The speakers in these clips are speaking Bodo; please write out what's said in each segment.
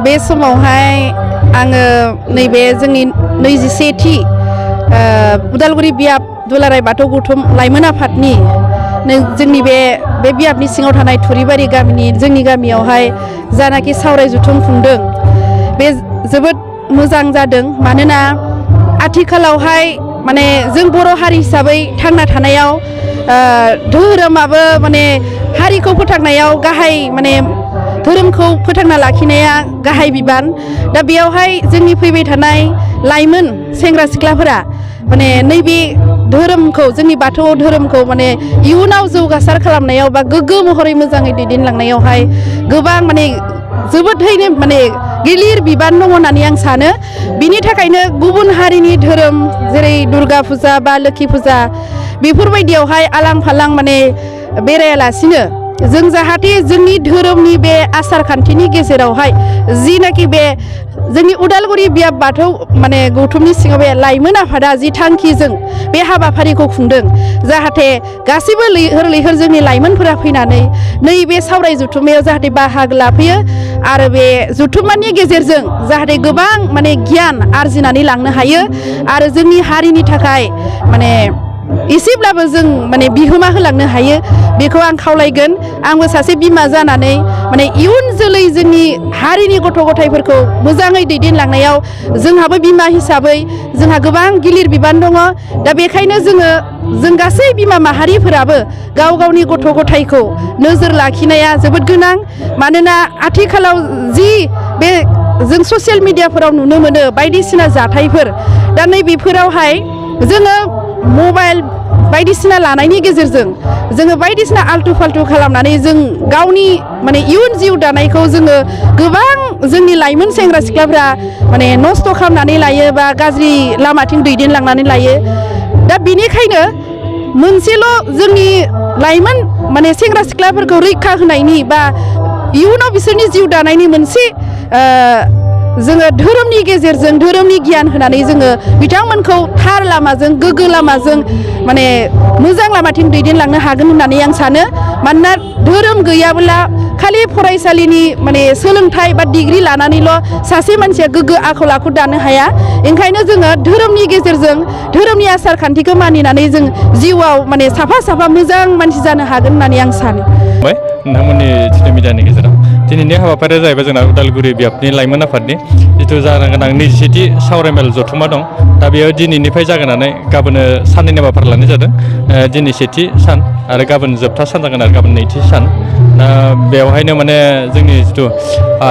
बे समावहाय आङो नैबे जोंनि 21थि उदालगुरि बियाब दुलाराय बाथौ गौथुम लाइमोन आफादनि जोंनि बे बियाबनि सिङाव थानाय थुरिबारि गामिनि जोंनि गामियावहाय जानाखि सावराय जथुम खुंदों बे जोबोद मोजां जादों। मानोना आथिखालावहाय माने जों बर' हारि हिसाबै थांना थानायाव धोरोमाबो माने हारिखौ फोथांनायाव गाहाय माने धोरोमखौ फोथांना लाखिनाया गाहाय बिबान। दा बेयावहाय जोंनि फैबाय थानाय लाइमोन सेंग्रा सिख्लाफोरा माने नैबे धोरोमखौ जोंनि बाथौ धोरोमखौ माने इयुनाव जौगासार खालामनायाव बा गोग्गो महरै मोजाङै दैदेनलांनायावहाय गोबां माने जोबोदहैनो माने गिलिर बिबान दङ होननानै आं सानो। बिनि थाखायनो गुबुन हारिनि धोरोम जेरै दुर्गा फुजा बा लोखि फुजा बेफोरबायदियावहाय आलां फालां माने बेरायालासिनो जों जाहाथे जोंनि धोरोमनि बे आसार खान्थिनि गेजेरावहाय जिनाखि बे जोंनि उदालगुरि बियाब बाथौ माने गौथुमनि सिङाव बे लाइमोन आफादा जि थांखिजों बे हाबाफारिखौ खुंदों जाहाथे गासैबो लैहोर लैहोर जोंनि लाइमोनफोरा फैनानै नैबे सावराय जथुम्मायाव जाहाथे बाहागो लाफैयो आरो बे जथुम्मानि गेजेरजों जाहाथे गोबां माने गियान आरजिनानै लांनो हायो आरो जोंनि हारिनि थाखाय माने एसेब्लाबो जों माने बिहोमा होलांनो हायो बेखौ आं खावलायगोन। आंबो सासे बिमा जानानै माने इयुन जोलै जोंनि हारिनि गथ' गथायफोरखौ मोजाङै दैदेनलांनायाव जोंहाबो बिमा हिसाबै जोंहा गोबां गिलिर बिबान दङ। दा बेखायनो जों गासै बिमा माहारिफोराबो गाव गावनि गथ' गथायखौ नोजोर लाखिनाया जोबोद गोनां। मानोना आथिखालाव जि बे जों ससियेल मिडियाफोराव नुनो मोनो बायदिसिना जाथायफोर दा नैबेफोरावहाय जोङो मबाइल बायदिसिना लानायनि गेजेरजों जोङो बायदिसिना आल्टु फाल्टु खालामनानै जों गावनि माने इयुन जिउ दानायखौ जोङो गोबां जोंनि लाइमोन सेंग्रा सिख्लाफ्रा माने नस्थ' खालामनानै लायो बा गाज्रि लामाथिं दैदेनलांनानै लायो। दा बेनिखायनो मोनसेल' जोंनि लाइमोन माने सेंग्रा सिख्लाफोरखौ रैखा होनायनि बा इयुनाव बिसोरनि जिउ दानायनि मोनसे जोङो धोरोमनि गेजेरजों धोरोमनि गियान होनानै जोङो बिथांमोनखौ थार लामाजों गोग्गो लामाजों माने मोजां लामाथिं दैदेनलांनो हागोन होननानै आं सानो। मानोना धोरोम गैयाब्ला खालि फरायसालिनि माने सोलोंथाइ बा डिग्रि लानानैल' सासे मानसिया गोग्गो आखल आखु दानो हाया। ओंखायनो जोङो धोरोमनि गेजेरजों धोरोमनि आसार खान्थिखौ मानिनानै जों जिउआव माने साफा मोजां मानसि जानो हागोन होननानै आं सानो। नोंथांमोननि जिथु मिडियानि गेजेराव दिनैनि हाबाफारिया जाहैबाय जोंना उदालगुरि बियाबनि लाइमोन आफादनि जिथु जानो गोनां 21थि सावरायमेल जथुम्मा दं। दा बेयो दिनैनिफ्राय जागायनानै गाबोनो साननैनि हाबाफारि लानाय जादों। दिनै सेथि सान आरो गाबोन जोबथा सान जागोन आरो गाबोन नैथि सान। दा बेवहायनो माने जोंनि जिथु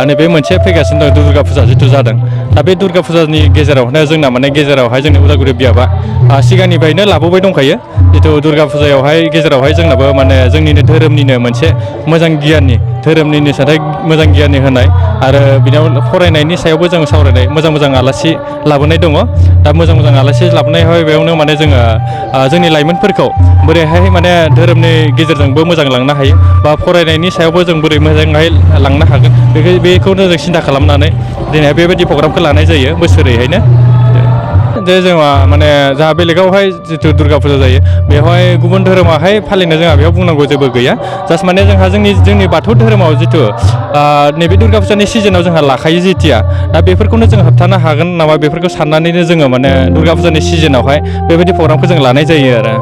नैबे मोनसे फैगासिनो दं दुर्गा फुजा जिथु जादों। दा बे दुर्गा फुजानि गेजेरावनो जोंना माने गेजेरावहाय जोंनि उदालगुरि बियाबा सिगांनिफ्रायनो लाबोबाय दंखायो। जिथु दुर्गा फुजायावहाय गेजेरावहाय जोंनाबो माने जोंनिनो धोरोमनिनो मोनसे मोजां गियाननि धोरोमनिनो साथाय मोजां गियाननि होनाय आरो बिनाव फरायनायनि सायावबो जों सावरायनाय मोजां आलासि लाबोनाय दङ। दा मोजां आलासि लाबोनायावहाय बेयावनो माने जोङो जोंनि लाइमोनफोरखौ बोरैहाय माने धोरोमनि गेजेरजोंबो मोजां लांनो हायो बा फरायनायनि सायावबो जों बोरै मोजाङै लांनो हागोन बेखौनो जों सिन्था खालामनानै दिनैहाय बेबायदि प्रग्रामखौ लानाय जायो बोसोरैहायनो। जे जोंहा माने जोंहा बेलेगावहाय जिथु दुर्गा फुजा जायो बेवहाय गुबुन धोरोमाहाय फालिनो जोंहा बेयाव बुंनांगौ जेबो गैया। जास्ट माने जोंहा जोंनि बाथौ धोरोमाव जिथु नैबे दुर्गा फुजानि सिजोनाव जोंहा लाखायो जेथिया दा बेफोरखौनो जों होबथानो हागोन नामा बेफोरखौ साननानैनो जोङो माने दुर्गा फुजानि सिजोनावहाय बेबायदि प्रग्रामखौ जों लानाय जायो आरो।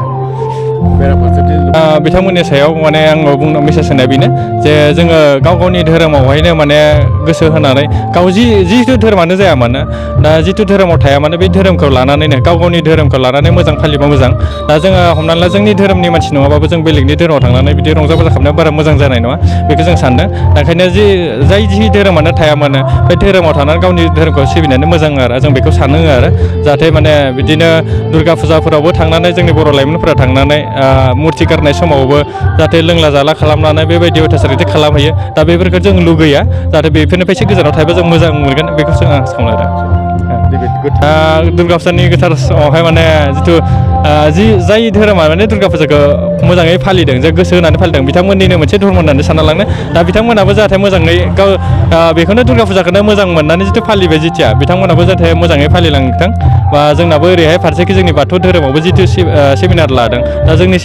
बिथांमोननि सायाव माने आङो बुंनो मेसेज होनाया बेनो जे जोङो गाव गावनि धोरोमावहायनो माने गोसो होनानै गाव जिथु धोरोमानो जाया मानो दा जिथु धोरोमाव थाया मानो बे धोरोमखौ लानानैनो गाव गावनि धोरोमखौ लानानै मोजां फालिबा मोजां। दा जोङो हमनानै ला जोंनि धोरोमनि मानसि नङाबाबो जों बेलेगनि धोरोमाव थांनानै बिदि रंजा बाजा खालामनाया बारा मोजां जानाय नङा बेखौ जों सानदों। ओंखायनो जाय धोरोमानो थाया मानो बे धोरोमाव थानानै गावनि धोरोमखौ सिबिनायानो मोजां आरो जों बेखौ सानो आरो। जाहाथे माने बिदिनो दुर्गा फुजाफोरावबो थांनानै जोंनि बर' लाइमोनफोरा थांनानै मुरथि गारनाय समावबो जाहाथे लोंला जाला खालामनानै बेबायदि अयथासार खालामहैयो। दा बेफोरखौ जों लुगैया जाहाथे बेफोरनिफ्राय एसे गोजानाव थायोबा जों मोजां मोनगोन बेखौसो आं सानो आरो। दुर्गा फुजानि गोथार समावहाय माने जिथु जाय धोरोमा माने दुर्गा फुजाखौ मोजाङै फालिदों जे गोसो होनानै फालिदों बिथांमोननिनो मोनसे धर्म होननानै सानना लांनो। दा बिथांमोनाबो जाहाथे मोजाङै गाव बेखौनो दुर्गा फुजाखौनो मोजां मोननानै जिथु फालिबाय जेथिया बिथांमोनाबो जाहाथे मोजाङै फालिलांथों। बा जोंनाबो ओरैहाय फारसेखि जोंनि बाथौ धोरोमावबो जिथु सेमिनार लादों दा जोंनि